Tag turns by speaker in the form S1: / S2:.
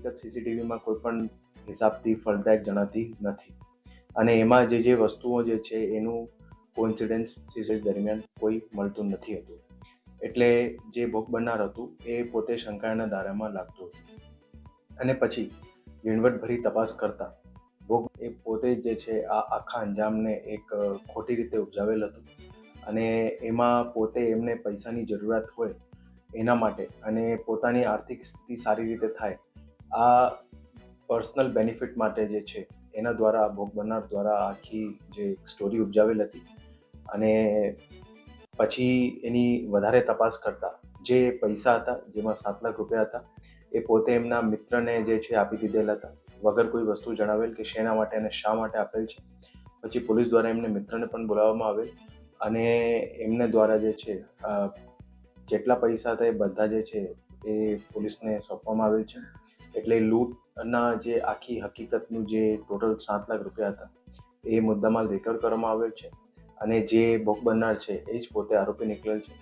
S1: હકીકત સીસીટીવીમાં કોઈ પણ હિસાબથી ફળદાયક જણાતી નથી. અને એમાં જે વસ્તુઓ જે છે એનું કોઇન્સિડન્સ સીસીટીવી દરમિયાન કોઈ મળતું નથી હતું. એટલે જે ભોગ બનનાર હતું એ પોતે શંકાના દાયરામાં લાગતું હતું. અને પછી ઝીણવટભરી તપાસ કરતા ભોગ એ પોતે જે છે આ આખા અંજામને એક ખોટી રીતે ઉપજાવેલ હતું. અને એમાં પોતે એમને પૈસાની જરૂરિયાત હોય એના માટે અને પોતાની આર્થિક સ્થિતિ સારી રીતે થાય આ પર્સનલ બેનિફિટ માટે જે છે એના દ્વારા ભોગ બનનાર દ્વારા આખી જે સ્ટોરી ઉપજાવેલ હતી. અને પછી એની વધારે તપાસ કરતા જે પૈસા હતા જેમાં 7 લાખ રૂપિયા હતા એ પોતે એમના મિત્રને જે છે આપી દીધેલા હતા વગર કોઈ વસ્તુ જણાવેલ કે શેના માટે અને શા માટે આપેલ છે. પછી પોલીસ દ્વારા એમને મિત્રને પણ બોલાવવામાં આવેલ અને એમને દ્વારા જે છે જેટલા પૈસા હતા એ બધા જે છે એ પોલીસને સોંપવામાં આવેલ છે. એટલે લૂંટના જે આખી હકીકતનું જે ટોટલ 7 લાખ રૂપિયા હતા એ મુદ્દામાલ રિકવર કરવામાં આવેલ છે. અને જે ભોગ બનનાર છે એ જ પોતે આરોપી નીકળેલ છે.